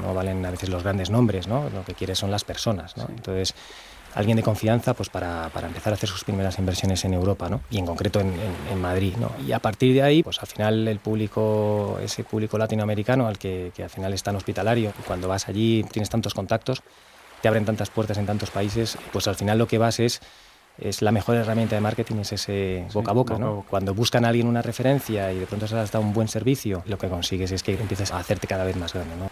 no valen a veces los grandes nombres, ¿no? Lo que quieres son las personas, ¿no? Sí. Entonces, alguien de confianza pues para empezar a hacer sus primeras inversiones en Europa, ¿no? Y en concreto en Madrid, ¿no? Y a partir de ahí, pues al final ese público latinoamericano al que al final es tan hospitalario, cuando vas allí tienes tantos contactos, te abren tantas puertas en tantos países, pues al final lo que vas es la mejor herramienta de marketing, es ese boca a boca, ¿no? Cuando buscan a alguien una referencia y de pronto se has dado un buen servicio, lo que consigues es que empieces a hacerte cada vez más grande, ¿no?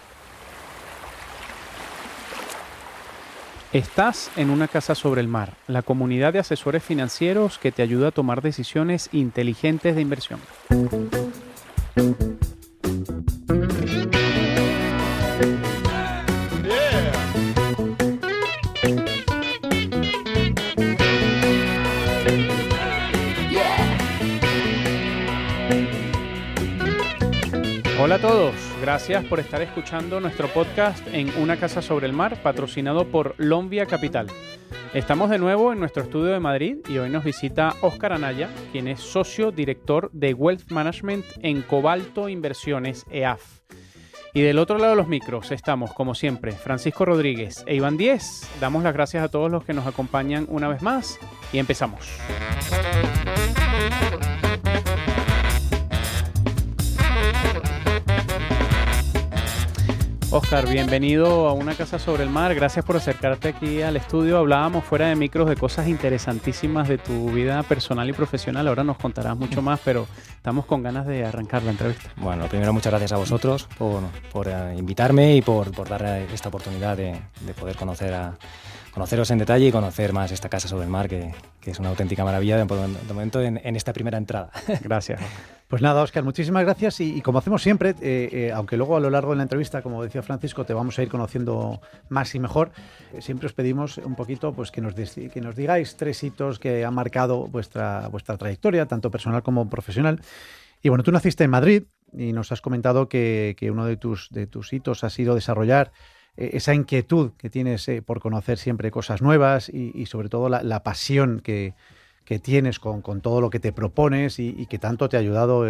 Estás en Una Casa sobre el Mar, la comunidad de asesores financieros que te ayuda a tomar decisiones inteligentes de inversión. Hola a todos, gracias por estar escuchando nuestro podcast en Una Casa sobre el Mar, patrocinado por Lonvia Capital. Estamos de nuevo en nuestro estudio de Madrid y hoy nos visita Óscar Anaya, quien es socio director de Wealth Management en Cobalto Inversiones EAF. Y del otro lado de los micros estamos, como siempre, Francisco Rodríguez e Iván Díez. Damos las gracias a todos los que nos acompañan una vez más y empezamos. Óscar, bienvenido a Una Casa sobre el Mar. Gracias por acercarte aquí al estudio. Hablábamos fuera de micros de cosas interesantísimas de tu vida personal y profesional. Ahora nos contarás mucho más, pero estamos con ganas de arrancar la entrevista. Bueno, primero muchas gracias a vosotros por invitarme y por dar esta oportunidad de poder conoceros en detalle y conocer más esta Casa sobre el Mar, que es una auténtica maravilla de momento en esta primera entrada. Gracias. Pues nada, Óscar, muchísimas gracias y como hacemos siempre, aunque luego a lo largo de la entrevista, como decía Francisco, te vamos a ir conociendo más y mejor, siempre os pedimos un poquito pues, que nos digáis 3 hitos que han marcado vuestra trayectoria, tanto personal como profesional. Y bueno, tú naciste en Madrid y nos has comentado que uno de tus hitos ha sido desarrollar esa inquietud que tienes por conocer siempre cosas nuevas y sobre todo la pasión que tienes con todo lo que te propones y que tanto te ha ayudado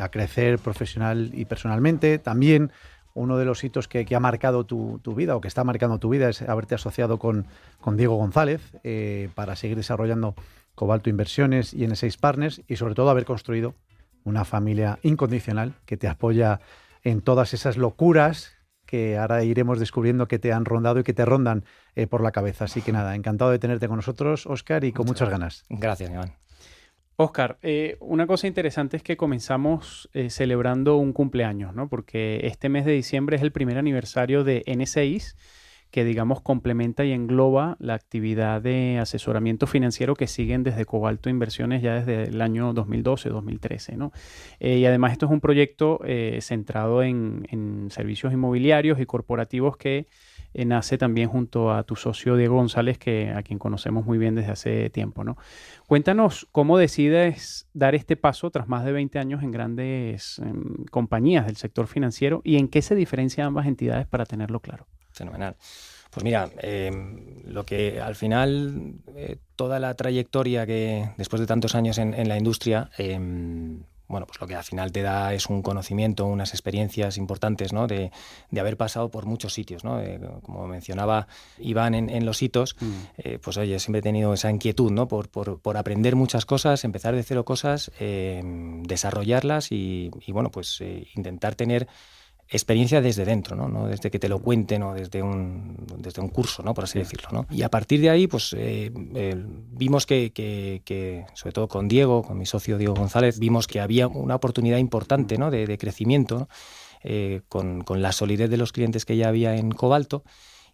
a crecer profesional y personalmente. También uno de los hitos que ha marcado tu vida o que está marcando tu vida es haberte asociado con Diego González para seguir desarrollando Cobalto Inversiones y N6 Partners y sobre todo haber construido una familia incondicional que te apoya en todas esas locuras que ahora iremos descubriendo que te han rondado y que te rondan por la cabeza. Así que nada, encantado de tenerte con nosotros, Óscar, y con muchas ganas. Gracias, Iván. Óscar, una cosa interesante es que comenzamos celebrando un cumpleaños, ¿no? Porque este mes de diciembre es el primer aniversario de N6, que digamos complementa y engloba la actividad de asesoramiento financiero que siguen desde Cobalto Inversiones ya desde el año 2012-2013, ¿no? Y además esto es un proyecto centrado en servicios inmobiliarios y corporativos que nace también junto a tu socio Diego González, a quien conocemos muy bien desde hace tiempo, ¿no? Cuéntanos cómo decides dar este paso tras más de 20 años en grandes compañías del sector financiero y en qué se diferencian ambas entidades para tenerlo claro. Fenomenal. Pues mira, lo que al final, toda la trayectoria que después de tantos años en la industria, bueno, pues lo que al final te da es un conocimiento, unas experiencias importantes, ¿no? De haber pasado por muchos sitios, ¿no? Como mencionaba Iván en los hitos, pues oye, siempre he tenido esa inquietud, ¿no? Por aprender muchas cosas, empezar de cero cosas, desarrollarlas y bueno, pues intentar tener experiencia desde dentro, ¿no? Desde que te lo cuenten o desde un curso, ¿no? Por así decirlo, ¿no? Y a partir de ahí, pues vimos que, sobre todo con Diego, con mi socio Diego González, vimos que había una oportunidad importante, ¿no? de crecimiento, ¿no? Con la solidez de los clientes que ya había en Cobalto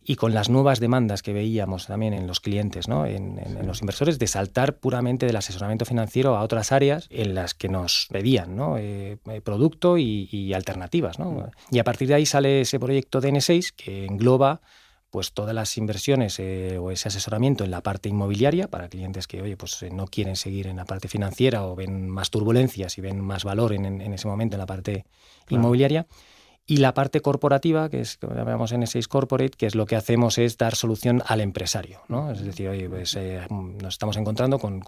y con las nuevas demandas que veíamos también en los clientes, ¿no? En los inversores, de saltar puramente del asesoramiento financiero a otras áreas en las que nos pedían, ¿no? Producto y alternativas, ¿no? Y a partir de ahí sale ese proyecto de N6 que engloba pues todas las inversiones o ese asesoramiento en la parte inmobiliaria para clientes que, oye, pues no quieren seguir en la parte financiera o ven más turbulencias y ven más valor en ese momento en la parte inmobiliaria. Y la parte corporativa, que es, como llamamos N6 Corporate, que es lo que hacemos es dar solución al empresario, ¿no? Es decir, oye, pues, nos estamos encontrando con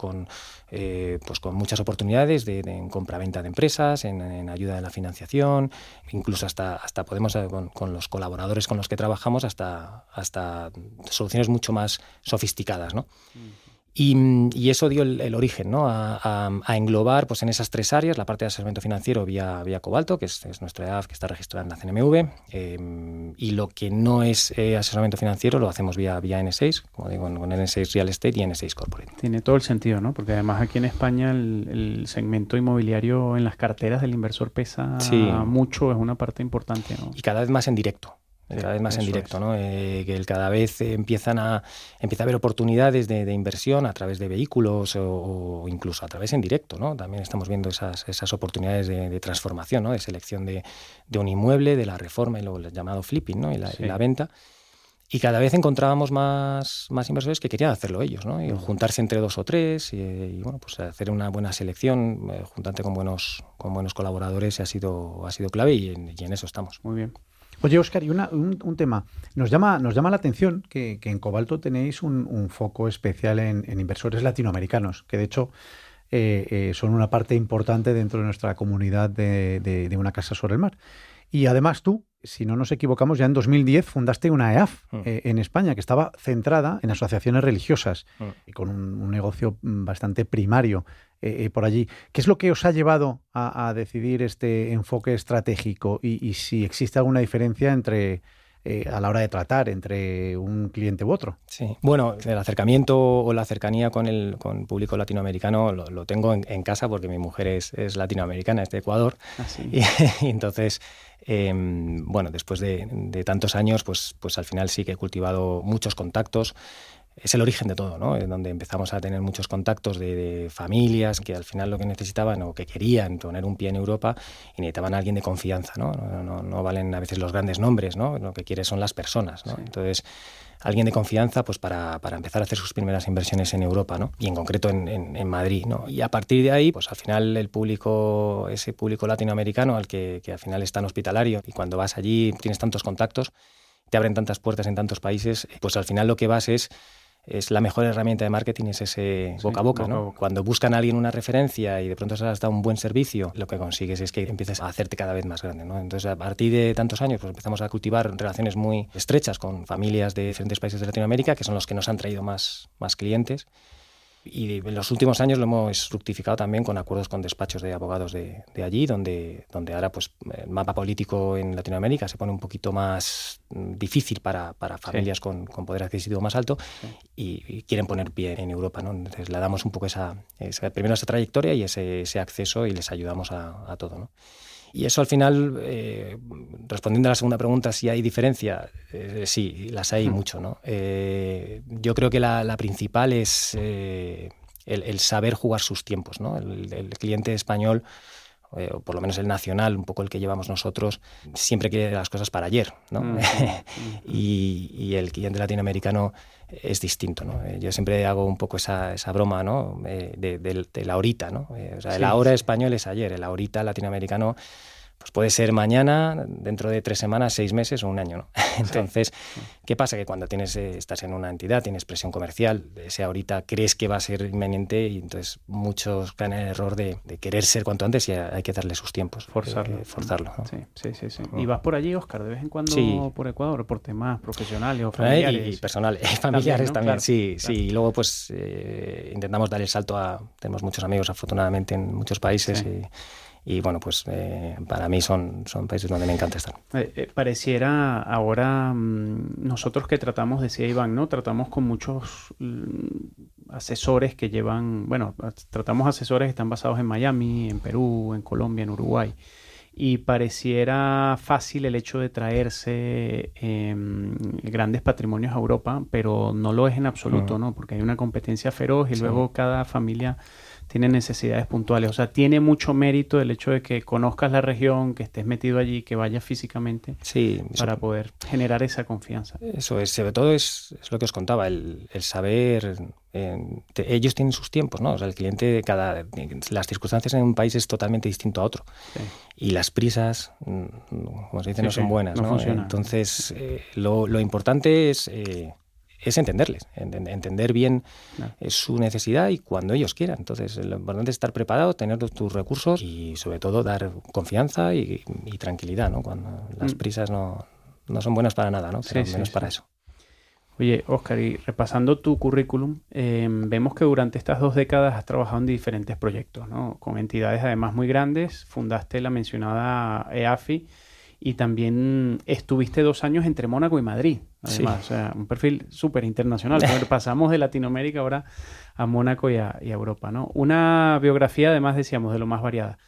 muchas oportunidades en compra-venta de empresas, en ayuda de la financiación, incluso hasta podemos, con los colaboradores con los que trabajamos, hasta soluciones mucho más sofisticadas, ¿no? Y eso dio el origen, ¿no? a englobar pues, en esas 3 áreas la parte de asesoramiento financiero vía Cobalto, que es nuestra EAF que está registrada en la CNMV, y lo que no es asesoramiento financiero lo hacemos vía N6, como digo, con N6 Real Estate y N6 Corporate. Tiene todo el sentido, ¿no? Porque además aquí en España el segmento inmobiliario en las carteras del inversor pesa mucho, es una parte importante, ¿no? Y cada vez más en directo. Cada vez más en directo, ¿no? Que cada vez empieza a haber oportunidades de inversión a través de vehículos o incluso a través en directo, ¿no? También estamos viendo esas oportunidades de transformación, ¿no? De selección de un inmueble, de la reforma y luego el llamado flipping, ¿no? y la venta. Y cada vez encontrábamos más inversores que querían hacerlo ellos, ¿no? Y juntarse entre 2 o 3 y bueno, pues hacer una buena selección, juntarte con buenos colaboradores ha sido clave y en eso estamos. Muy bien. Oye, Óscar, y un tema. Nos llama la atención que en Cobalto tenéis un foco especial en inversores latinoamericanos, que de hecho son una parte importante dentro de nuestra comunidad de una casa sobre el mar. Y además tú, si no nos equivocamos, ya en 2010 fundaste una EAF en España que estaba centrada en asociaciones religiosas y con un negocio bastante primario por allí. ¿Qué es lo que os ha llevado a decidir este enfoque estratégico y si existe alguna diferencia a la hora de tratar entre un cliente u otro? Sí, bueno, el acercamiento o la cercanía con público latinoamericano lo tengo en casa porque mi mujer es latinoamericana, es de Ecuador. Y entonces, bueno, después de tantos años, pues al final sí que he cultivado muchos contactos. Es el origen de todo, ¿no? Es donde empezamos a tener muchos contactos de familias que al final lo que necesitaban o que querían poner un pie en Europa y necesitaban a alguien de confianza, ¿no? No valen a veces los grandes nombres, ¿no? Lo que quieres son las personas, ¿no? Sí. Entonces, alguien de confianza pues para empezar a hacer sus primeras inversiones en Europa, ¿no? Y en concreto en Madrid, ¿no? Y a partir de ahí, pues al final ese público latinoamericano al que al final es tan hospitalario y cuando vas allí tienes tantos contactos, te abren tantas puertas en tantos países, pues al final lo que vas es la mejor herramienta de marketing, es ese boca a boca, ¿no? Cuando buscan a alguien una referencia y de pronto se has dado un buen servicio, lo que consigues es que empieces a hacerte cada vez más grande, ¿no? Entonces, a partir de tantos años, pues empezamos a cultivar relaciones muy estrechas con familias de diferentes países de Latinoamérica, que son los que nos han traído más clientes. Y en los últimos años lo hemos fructificado también con acuerdos con despachos de abogados de allí, donde ahora pues el mapa político en Latinoamérica se pone un poquito más difícil para familias con poder adquisitivo más alto y quieren poner pie en Europa, ¿no? Entonces le damos un poco primero esa trayectoria y ese acceso y les ayudamos a todo, ¿no? Y eso al final, respondiendo a la segunda pregunta, si hay diferencia, sí, las hay mucho, ¿no? Yo creo que la principal es el saber jugar sus tiempos, ¿no? El cliente español, o por lo menos el nacional, un poco el que llevamos nosotros, siempre quiere las cosas para ayer, ¿no? Y el cliente latinoamericano es distinto, ¿no? Yo siempre hago un poco esa broma, ¿no? De la horita, ¿no? O sea, el ahora español es ayer, el ahorita latinoamericano pues puede ser mañana, dentro de 3 semanas, 6 meses o un año, ¿no? Entonces, ¿qué pasa? Que cuando estás en una entidad, tienes presión comercial, ese ahorita crees que va a ser inminente y entonces muchos caen en el error de querer ser cuanto antes y hay que darle sus tiempos. Forzarlo, ¿no? Sí. ¿Y vas por allí, Óscar, de vez en cuando por Ecuador, por temas profesionales o familiares? Y personales, familiares también, ¿no? Claro, sí. Y luego pues intentamos dar el salto tenemos muchos amigos afortunadamente en muchos países y bueno, pues para mí son países donde me encanta estar. Pareciera ahora, nosotros que tratamos, decía Iván, ¿no? Tratamos con muchos asesores que tratamos asesores que están basados en Miami, en Perú, en Colombia, en Uruguay. Y pareciera fácil el hecho de traerse grandes patrimonios a Europa, pero no lo es en absoluto, ¿no? Porque hay una competencia feroz y luego cada familia tienen necesidades puntuales. O sea, tiene mucho mérito el hecho de que conozcas la región, que estés metido allí, que vayas físicamente para poder generar esa confianza. Eso es, sobre todo es lo que os contaba, el saber... ellos tienen sus tiempos, ¿no? O sea, el cliente, las circunstancias en un país es totalmente distinto a otro. Sí. Y las prisas, como se dice, no son buenas, ¿no? Entonces, lo importante es entenderles, entender bien su necesidad y cuando ellos quieran. Entonces, lo importante es estar preparado, tener tus recursos y, sobre todo, dar confianza y tranquilidad, ¿no? Cuando las prisas no son buenas para nada, ¿no? Pero menos para eso. Oye, Óscar, y repasando tu currículum, vemos que durante estas 2 décadas has trabajado en diferentes proyectos, ¿no? Con entidades además muy grandes. Fundaste la mencionada EAFI y también estuviste 2 años entre Mónaco y Madrid. Además, o sea, un perfil súper internacional. Pasamos de Latinoamérica ahora a Mónaco y a Europa, ¿no? Una biografía, además, decíamos, de lo más variada.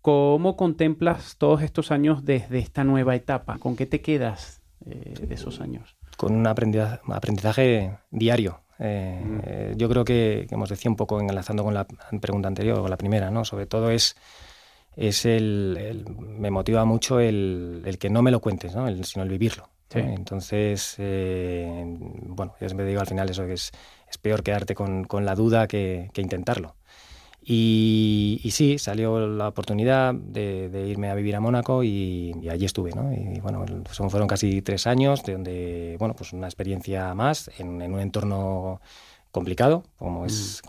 ¿Cómo contemplas todos estos años desde esta nueva etapa? ¿Con qué te quedas de esos años? Con un aprendizaje diario. Yo creo que hemos decía un poco enlazando con la pregunta anterior, con la primera, ¿no? Sobre todo me motiva mucho el que no me lo cuentes, ¿no? Sino el vivirlo. Sí. Entonces, bueno, yo siempre digo al final eso, que es peor quedarte con la duda que intentarlo. Y sí, salió la oportunidad de irme a vivir a Mónaco y allí estuve, ¿no? Y bueno, fueron casi 3 años donde, bueno, pues una experiencia más en un entorno complicado, como es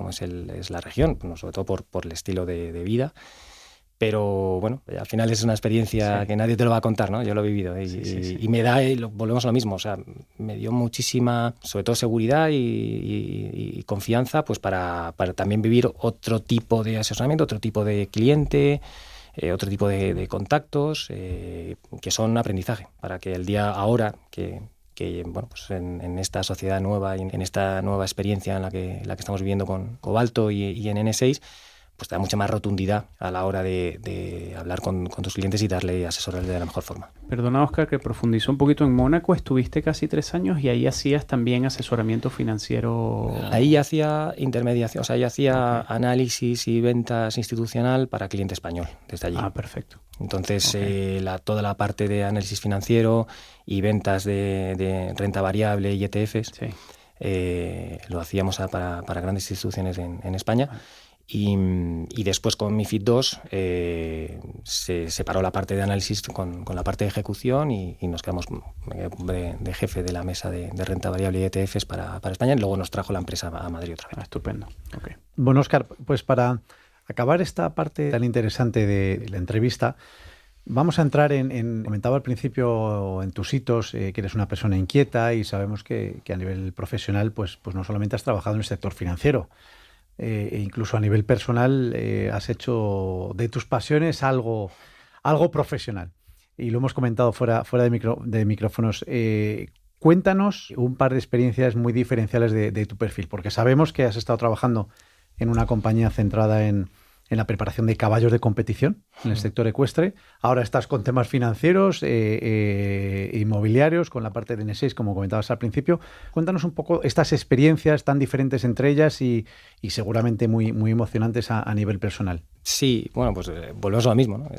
la región, bueno, sobre todo por el estilo de vida. Pero bueno, al final es una experiencia que nadie te lo va a contar, ¿no? Yo lo he vivido y me da, volvemos a lo mismo, o sea, me dio muchísima, sobre todo seguridad y confianza, pues para también vivir otro tipo de asesoramiento, otro tipo de cliente, otro tipo de contactos, que son aprendizaje, para que el día ahora que bueno, pues en esta sociedad nueva y en esta nueva experiencia en la que estamos viviendo con Cobalto y en N6, pues te da mucha más rotundidad a la hora de hablar con tus clientes y asesorarle de la mejor forma. Perdona, Óscar, que profundizo un poquito. En Mónaco estuviste casi 3 años y ahí hacías también asesoramiento financiero. Ahí hacía intermediación, o sea, ahí hacía análisis y ventas institucional para cliente español, desde allí. Ah, perfecto. Entonces, toda la parte de análisis financiero y ventas de renta variable y ETFs, lo hacíamos para grandes instituciones en España. Y después con MiFID II se separó la parte de análisis con la parte de ejecución y nos quedamos de jefe de la mesa de renta variable y ETFs para España, y luego nos trajo la empresa a Madrid otra vez. Estupendo. Okay. Bueno, Óscar, pues para acabar esta parte tan interesante de la entrevista, vamos a entrar comentaba al principio en tus hitos, que eres una persona inquieta y sabemos que a nivel profesional pues no solamente has trabajado en el sector financiero, e incluso a nivel personal has hecho de tus pasiones algo profesional. Y lo hemos comentado fuera de micrófonos. Cuéntanos un par de experiencias muy diferenciales de tu perfil, porque sabemos que has estado trabajando en una compañía centrada en la preparación de caballos de competición en el sector ecuestre. Ahora estás con temas financieros, inmobiliarios, con la parte de N6, como comentabas al principio. Cuéntanos un poco estas experiencias tan diferentes entre ellas y seguramente muy, muy emocionantes a nivel personal. Sí, bueno, pues volvemos a lo mismo, ¿no?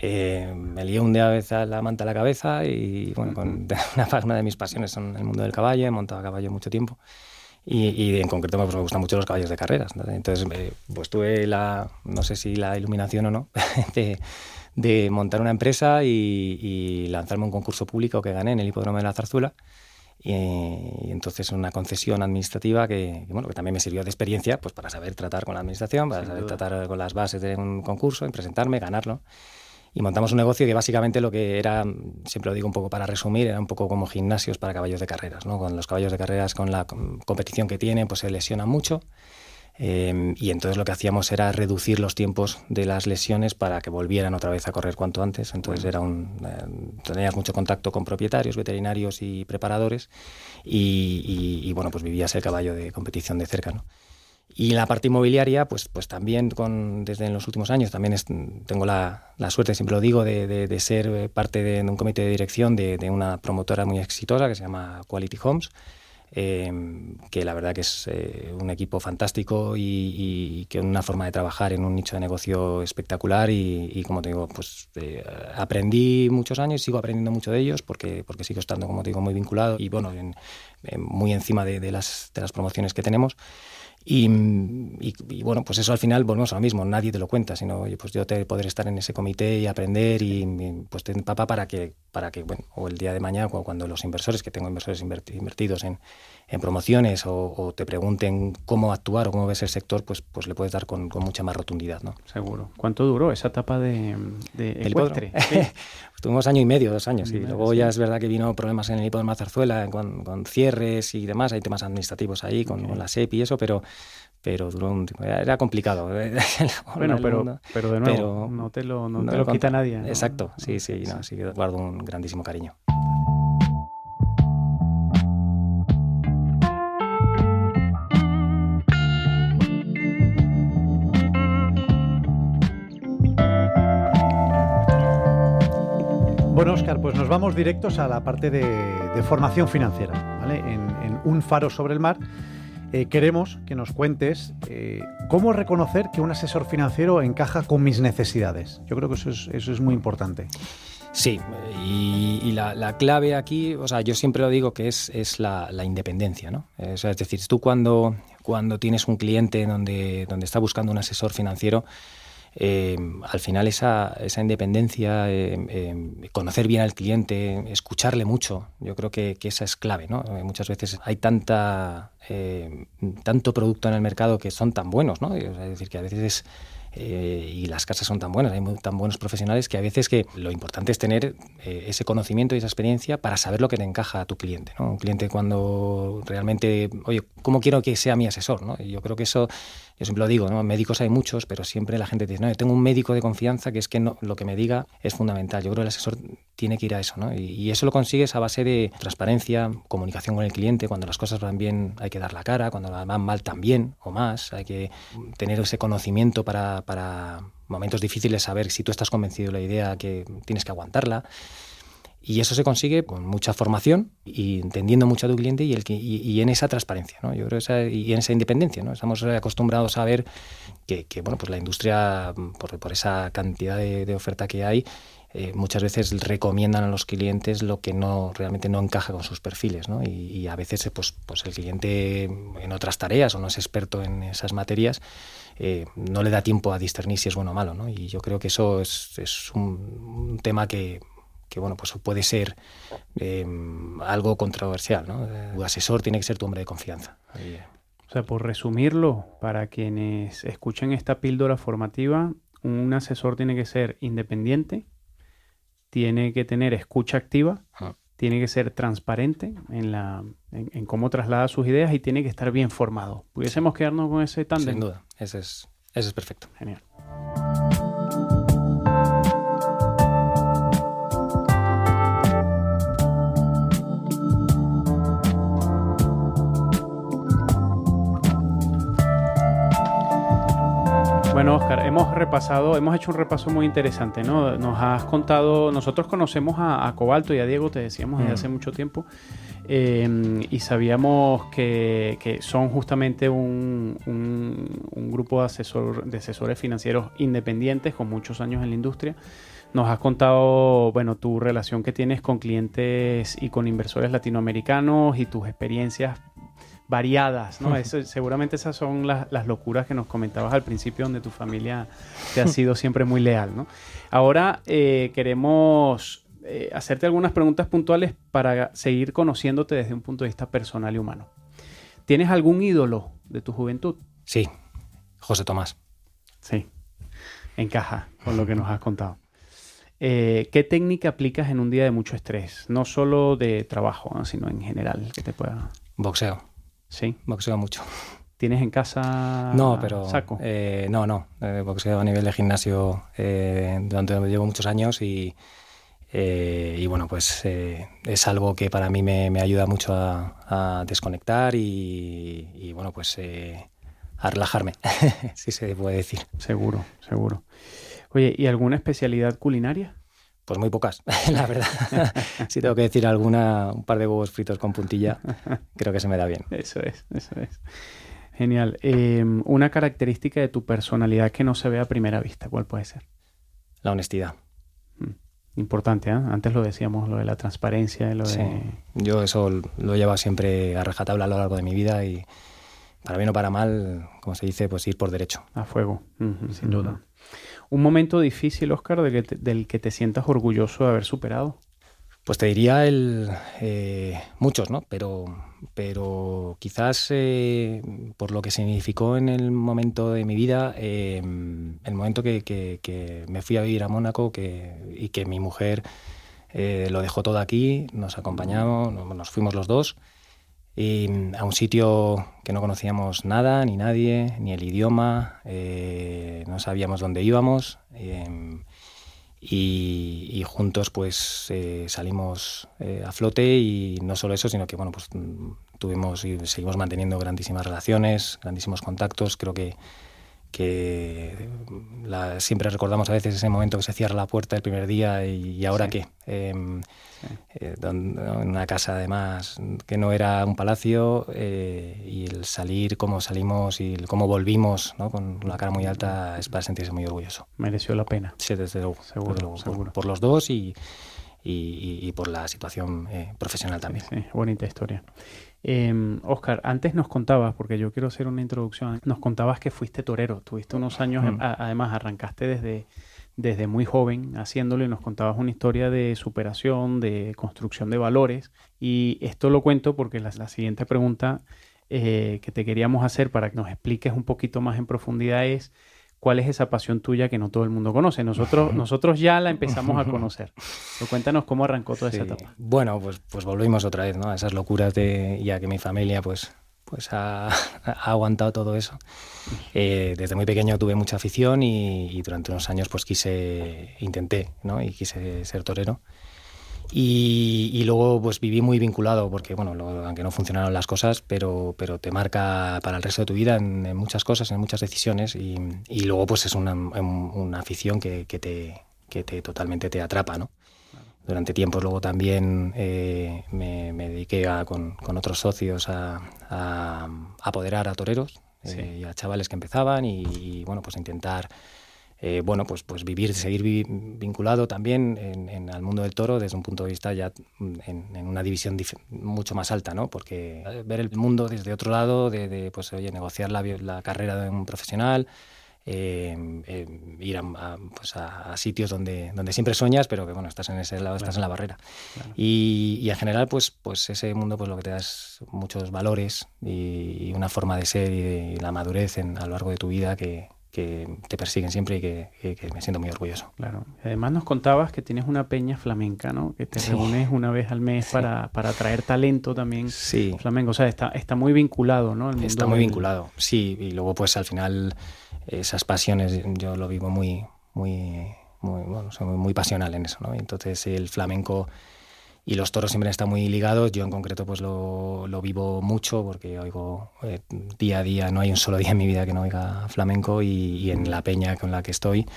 Me lié un día a veces la manta a la cabeza y bueno, una de mis pasiones son el mundo del caballo, he montado a caballo mucho tiempo. Y en concreto pues, me gustan mucho los caballos de carreras, ¿no? Entonces pues tuve no sé si la iluminación o no, de montar una empresa y lanzarme un concurso público que gané en el hipódromo de la Zarzuela. Y entonces una concesión administrativa que también me sirvió de experiencia pues para saber tratar con la administración, para saber tratar con las bases de un concurso, en presentarme, ganarlo. Y montamos un negocio que básicamente lo que era, siempre lo digo un poco para resumir, era un poco como gimnasios para caballos de carreras, ¿no? Con los caballos de carreras, con la competición que tienen, pues se lesionan mucho. Y entonces lo que hacíamos era reducir los tiempos de las lesiones para que volvieran otra vez a correr cuanto antes. Entonces tenías mucho contacto con propietarios, veterinarios y preparadores y bueno, pues vivías el caballo de competición de cerca, ¿no? Y la parte inmobiliaria, pues también desde los últimos años también tengo la suerte, siempre lo digo, de ser parte de un comité de dirección de una promotora muy exitosa que se llama Quality Homes, que la verdad que es un equipo fantástico y que una forma de trabajar en un nicho de negocio espectacular y como te digo, pues aprendí muchos años y sigo aprendiendo mucho de ellos porque sigo estando, como te digo, muy vinculado y bueno, muy encima de las promociones que tenemos. Y bueno, pues eso al final volvemos a lo mismo, nadie te lo cuenta, sino oye, pues yo te poder estar en ese comité y aprender y pues te empapa para que bueno, o el día de mañana cuando los inversores, que tengo inversores invertidos en promociones o te pregunten cómo actuar o cómo ves el sector, pues le puedes dar con mucha más rotundidad, ¿no? Seguro. ¿Cuánto duró esa etapa de Ecuestre? Sí. Tuvimos 1 año y medio, 2 años, y luego ya es verdad que vino problemas en el hipódromo de Zarzuela con cierres y demás, hay temas administrativos ahí con la SEP y eso, pero duró un tiempo. Era complicado. Bueno, pero de nuevo, no te lo quita nadie, ¿no? Exacto, sí, no, así que guardo un grandísimo cariño. Bueno, Óscar, pues nos vamos directos a la parte de formación financiera, ¿vale? En Un Faro sobre el Mar. Queremos que nos cuentes cómo reconocer que un asesor financiero encaja con mis necesidades. Yo creo que eso es muy importante. Sí, y la clave aquí, o sea, yo siempre lo digo que es la independencia, ¿no? O sea, es decir, tú cuando tienes un cliente donde está buscando un asesor financiero, al final esa independencia, conocer bien al cliente, escucharle mucho, yo creo que esa es clave, ¿no? Muchas veces hay tanto producto en el mercado que son tan buenos, ¿no? Es decir, que a veces y las casas son tan buenas, hay tan buenos profesionales que a veces que lo importante es tener ese conocimiento y esa experiencia para saber lo que te encaja a tu cliente, ¿no? Un cliente cuando realmente, oye, ¿cómo quiero que sea mi asesor, ¿no? Y yo creo que eso, yo siempre lo digo, ¿no? Médicos hay muchos, pero siempre la gente dice, no, yo tengo un médico de confianza que es que no, lo que me diga es fundamental. Yo creo que el asesor tiene que ir a eso, ¿no? Y eso lo consigues a base de transparencia, comunicación con el cliente. Cuando las cosas van bien hay que dar la cara, cuando van mal también o más. Hay que tener ese conocimiento para momentos difíciles, saber si tú estás convencido de la idea, que tienes que aguantarla. Y eso se consigue con mucha formación y entendiendo mucho a tu cliente y en esa transparencia, ¿no? Yo creo y en esa independencia, ¿no? Estamos acostumbrados a ver que bueno, pues la industria, por esa cantidad de oferta que hay, muchas veces recomiendan a los clientes lo que realmente no encaja con sus perfiles, ¿no? Y a veces pues el cliente en otras tareas o no es experto en esas materias, no le da tiempo a discernir si es bueno o malo, ¿no? Y yo creo que eso es un tema que bueno, pues puede ser algo controversial, ¿no? Tu asesor tiene que ser tu hombre de confianza. O sea, por resumirlo, para quienes escuchen esta píldora formativa, un asesor tiene que ser independiente, tiene que tener escucha activa, tiene que ser transparente en cómo traslada sus ideas y tiene que estar bien formado. ¿Pudiésemos quedarnos con ese tándem? Sin duda, ese es perfecto. Genial. Bueno, Óscar, hemos hecho un repaso muy interesante, ¿no? Nos has contado, nosotros conocemos a Cobalto y a Diego, te decíamos desde hace mucho tiempo, y sabíamos que son justamente un grupo de asesores financieros independientes con muchos años en la industria. Nos has contado, bueno, tu relación que tienes con clientes y con inversores latinoamericanos y tus experiencias variadas, ¿no? Seguramente esas son las locuras que nos comentabas al principio, donde tu familia te ha sido siempre muy leal, ¿no? Ahora queremos hacerte algunas preguntas puntuales para seguir conociéndote desde un punto de vista personal y humano. ¿Tienes algún ídolo de tu juventud? Sí, José Tomás. Sí, encaja con lo que nos has contado. ¿Qué técnica aplicas en un día de mucho estrés? No solo de trabajo, ¿no? Sino en general, que te pueda... Boxeo. Sí. Boxeo mucho. ¿Tienes en casa saco? No. Boxeo a nivel de gimnasio llevo muchos años y bueno, pues es algo que para mí me ayuda mucho a desconectar y bueno, pues a relajarme, si se puede decir. Seguro. Oye, ¿y alguna especialidad culinaria? Pues muy pocas, la verdad. Si tengo que decir alguna, un par de huevos fritos con puntilla, creo que se me da bien. Eso es. Genial. Una característica de tu personalidad que no se ve a primera vista, ¿cuál puede ser? La honestidad. Importante, ¿eh? Antes lo decíamos, lo de la transparencia, lo de... Sí. Yo eso lo he llevado siempre a rajatabla a lo largo de mi vida y para bien o para mal, como se dice, pues ir por derecho. A fuego. Sin duda. ¿Un momento difícil, Óscar, del que te sientas orgulloso de haber superado? Pues te diría muchos, ¿no? Pero quizás por lo que significó en el momento de mi vida, el momento que me fui a vivir a Mónaco y que mi mujer lo dejó todo aquí, nos acompañamos, nos fuimos los dos a un sitio que no conocíamos nada, ni nadie, ni el idioma, no sabíamos dónde íbamos. Y juntos pues salimos a flote y no solo eso, sino que bueno, pues tuvimos y seguimos manteniendo grandísimas relaciones, grandísimos contactos. Creo que siempre recordamos a veces ese momento que se cierra la puerta el primer día y ahora Sí. qué. En una casa además que no era un palacio y el salir, cómo salimos y cómo volvimos, ¿no? Con la cara muy alta es para sentirse muy orgulloso. Mereció la pena. Sí, desde luego. Seguro, Desde luego. seguro. Por los dos y por la situación profesional también. Sí, bonita historia. Óscar, antes nos contabas, porque yo quiero hacer una introducción, nos contabas que fuiste torero, tuviste unos años, además arrancaste desde muy joven haciéndolo y nos contabas una historia de superación, de construcción de valores. Y esto lo cuento porque la siguiente pregunta que te queríamos hacer para que nos expliques un poquito más en profundidad es ¿cuál es esa pasión tuya que no todo el mundo conoce? Nosotros ya la empezamos a conocer. Pero cuéntanos cómo arrancó toda esa etapa. Bueno, pues volvimos otra vez, ¿no? A esas locuras ya que mi familia pues ha aguantado todo eso. Desde muy pequeño tuve mucha afición y durante unos años pues intenté, ¿no? Y quise ser torero. Y luego pues viví muy vinculado porque, bueno, aunque no funcionaron las cosas, pero te marca para el resto de tu vida en muchas cosas, en muchas decisiones y luego pues es una afición que totalmente te atrapa, ¿no? Durante tiempos luego también me dediqué con otros socios a apoderar a toreros y a chavales que empezaban y bueno, pues intentar pues seguir vinculado también al mundo del toro desde un punto de vista ya en una división mucho más alta, ¿no? Porque ver el mundo desde otro lado, pues oye, negociar la carrera de un profesional, ir a sitios donde siempre sueñas, pero que bueno, estás en ese lado, estás en la barrera. Claro. Y en general, pues ese mundo pues lo que te da es muchos valores y una forma de ser y la madurez a lo largo de tu vida que te persiguen siempre y que me siento muy orgulloso. Claro. Además nos contabas que tienes una peña flamenca, ¿no? Que te reúnes una vez al mes para traer talento también flamenco. O sea, está muy vinculado, ¿no? Está muy vinculado, sí. Y luego pues al final esas pasiones yo lo vivo muy soy muy pasional en eso, ¿no? Entonces el flamenco y los toros siempre están muy ligados. Yo en concreto pues lo vivo mucho porque oigo día a día, no hay un solo día en mi vida que no oiga flamenco y en la peña con la que estoy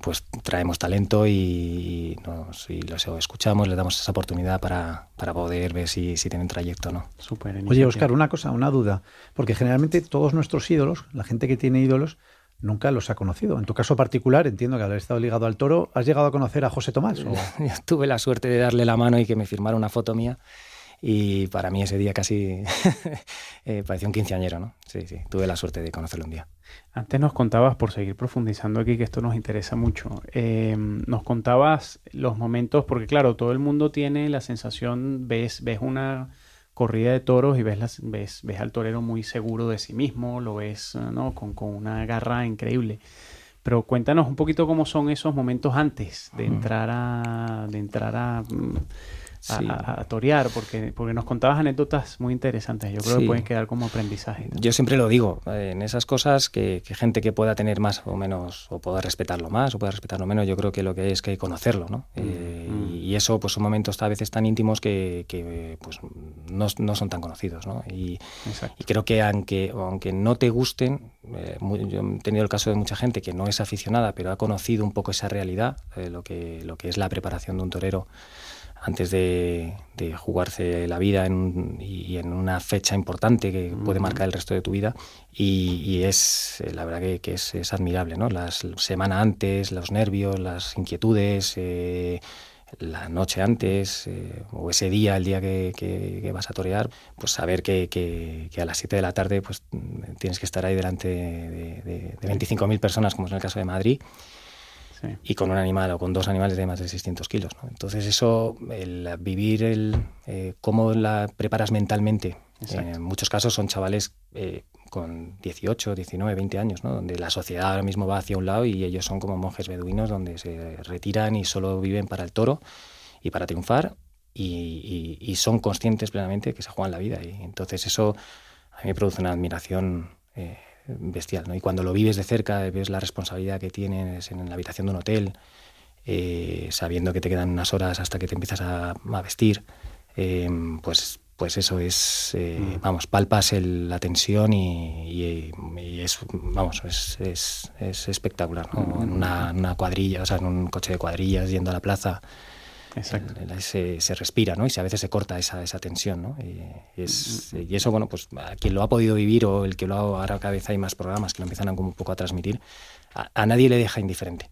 pues traemos talento y los escuchamos, les damos esa oportunidad para poder ver si tienen trayecto o no. Súper. Oye, Óscar, una duda, porque generalmente todos nuestros ídolos, la gente que tiene ídolos, nunca los ha conocido. En tu caso particular, entiendo que al haber estado ligado al toro, ¿has llegado a conocer a José Tomás? Yo tuve la suerte de darle la mano y que me firmara una foto mía y para mí ese día casi parecía un quinceañero, ¿no? Sí, tuve la suerte de conocerlo un día. Antes nos contabas, por seguir profundizando aquí, que esto nos interesa mucho, nos contabas los momentos, porque claro, todo el mundo tiene la sensación, ves una corrida de toros y ves al torero muy seguro de sí mismo, lo ves, ¿no? con una garra increíble. Pero cuéntanos un poquito cómo son esos momentos antes de entrar a torear, porque nos contabas anécdotas muy interesantes. Yo creo que pueden quedar como aprendizaje, ¿no? Yo siempre lo digo, en esas cosas que gente que pueda tener más o menos, o pueda respetarlo más o pueda respetarlo menos, yo creo que lo que hay es que conocerlo, ¿no? Y y eso pues son momentos a veces tan íntimos que pues no son tan conocidos, ¿no? Y creo que aunque no te gusten, yo he tenido el caso de mucha gente que no es aficionada, pero ha conocido un poco esa realidad, lo que es la preparación de un torero antes de jugarse la vida y en una fecha importante que puede marcar el resto de tu vida, y es la verdad que es admirable, ¿no? La semana antes, los nervios, las inquietudes, la noche antes o ese día, el día que vas a torear, pues saber que a las 7 de la tarde pues tienes que estar ahí delante de 25.000 personas, como es en el caso de Madrid. Sí. Y con un animal o con 2 animales de más de 600 kilos, ¿no? Entonces eso, el vivir cómo la preparas mentalmente. En muchos casos son chavales con 18, 19, 20 años, ¿no? Donde la sociedad ahora mismo va hacia un lado y ellos son como monjes beduinos donde se retiran y solo viven para el toro y para triunfar y son conscientes plenamente que se juegan la vida. Y entonces eso a mí me produce una admiración bestial, ¿no? Y cuando lo vives de cerca, ves la responsabilidad que tienes en la habitación de un hotel, sabiendo que te quedan unas horas hasta que te empiezas a vestir, pues eso es, vamos, palpas la tensión y es, vamos, es espectacular, ¿no? En una cuadrilla, o sea, en un coche de cuadrillas yendo a la plaza. Exacto. Se respira, ¿no? Y a veces se corta esa tensión, ¿no? Y eso, bueno, pues a quien lo ha podido vivir o el que lo ha, ahora cada vez hay más programas que lo empiezan a como un poco a transmitir, a nadie le deja indiferente.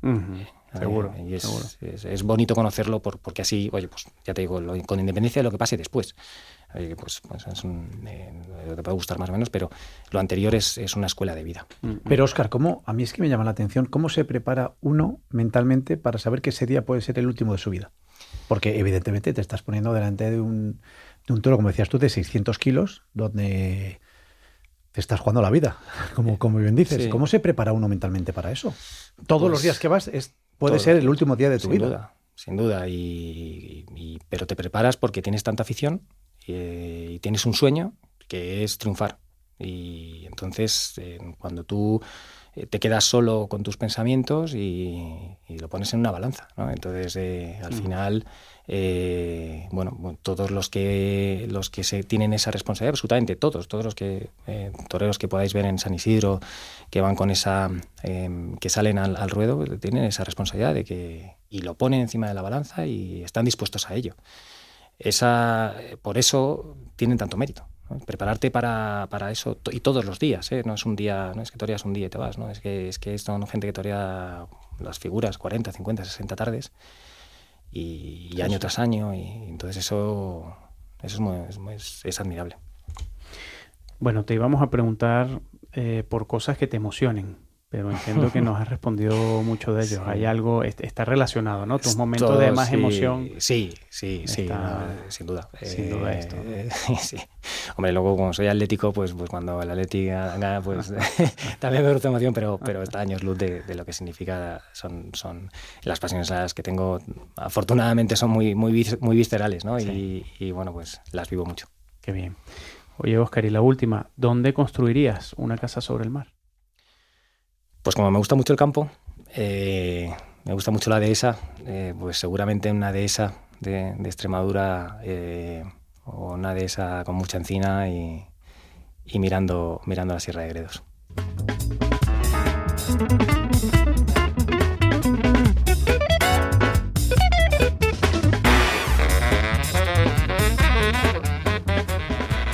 Seguro, y seguro. Es bonito conocerlo porque así, oye, pues ya te digo, con independencia de lo que pase después. Oye, pues es te puede gustar más o menos, pero lo anterior es una escuela de vida. Pero Óscar, a mí es que me llama la atención, ¿cómo se prepara uno mentalmente para saber que ese día puede ser el último de su vida? Porque evidentemente te estás poniendo delante de un toro, como decías tú, de 600 kilos, donde te estás jugando la vida, como bien dices. Sí. ¿Cómo se prepara uno mentalmente para eso? Todos los días que vas puede ser el último día de tu vida. Sin duda, pero te preparas porque tienes tanta afición y tienes un sueño que es triunfar. Y entonces, cuando tú te quedas solo con tus pensamientos y lo pones en una balanza, ¿no? Entonces, al final, bueno, todos los que tienen esa responsabilidad, absolutamente todos los que toreros que podáis ver en San Isidro, que van con esa, que salen al ruedo, tienen esa responsabilidad y lo ponen encima de la balanza y están dispuestos a ello. Por eso tienen tanto mérito, ¿no? Prepararte para eso y todos los días, ¿eh? No es un día, no es que toreas un día y te vas, ¿no? Es que son gente que torea las figuras 40, 50, 60 tardes y año tras año, y entonces eso es admirable. Bueno, te íbamos a preguntar por cosas que te emocionen, pero entiendo que nos has respondido mucho de ellos. Sí. Hay algo, está relacionado, ¿no? Tus momentos de más emoción. Sí, sin duda. Sin duda esto. Sí. Hombre, luego como soy atlético, pues cuando el Atleti gana, pues también me produce emoción, pero está años luz de lo que significa, son las pasiones a las que tengo, afortunadamente son muy viscerales, ¿no? Sí. Y bueno, pues las vivo mucho. Qué bien. Oye, Óscar, y la última, ¿dónde construirías una casa sobre el mar? Pues como me gusta mucho el campo, me gusta mucho la dehesa, pues seguramente una dehesa de Extremadura o una dehesa con mucha encina y mirando la Sierra de Gredos.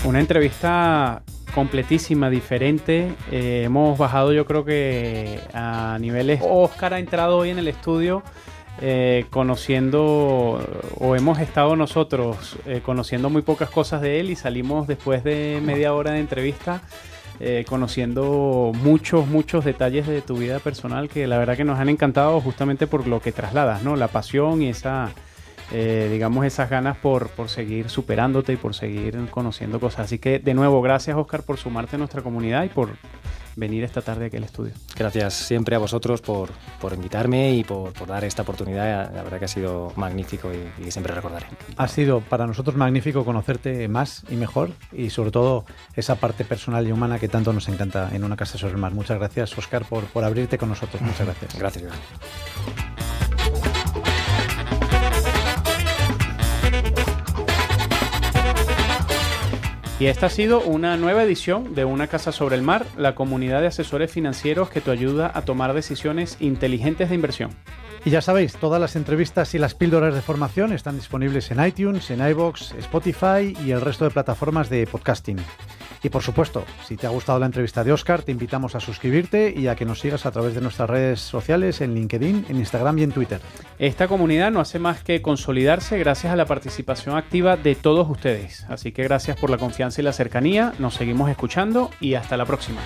Una entrevista completísima, diferente. Hemos bajado, yo creo que a niveles. Óscar ha entrado hoy en el estudio conociendo, o hemos estado nosotros conociendo muy pocas cosas de él, y salimos después de media hora de entrevista conociendo muchos detalles de tu vida personal que la verdad que nos han encantado, justamente por lo que trasladas, ¿no? La pasión y esa digamos, esas ganas por seguir superándote y por seguir conociendo cosas. Así que, de nuevo, gracias, Óscar, por sumarte a nuestra comunidad y por venir esta tarde aquí al estudio. Gracias siempre a vosotros por invitarme y por dar esta oportunidad. La verdad que ha sido magnífico y que siempre recordaré. Ha sido para nosotros magnífico conocerte más y mejor, y sobre todo esa parte personal y humana que tanto nos encanta en Una casa sobre el mar. Muchas gracias, Óscar, por abrirte con nosotros. Muchas gracias. Gracias, Iván. Y esta ha sido una nueva edición de Una Casa sobre el Mar, la comunidad de asesores financieros que te ayuda a tomar decisiones inteligentes de inversión. Y ya sabéis, todas las entrevistas y las píldoras de formación están disponibles en iTunes, en iVoox, Spotify y el resto de plataformas de podcasting. Y por supuesto, si te ha gustado la entrevista de Óscar, te invitamos a suscribirte y a que nos sigas a través de nuestras redes sociales en LinkedIn, en Instagram y en Twitter. Esta comunidad no hace más que consolidarse gracias a la participación activa de todos ustedes. Así que gracias por la confianza y la cercanía, nos seguimos escuchando y hasta la próxima.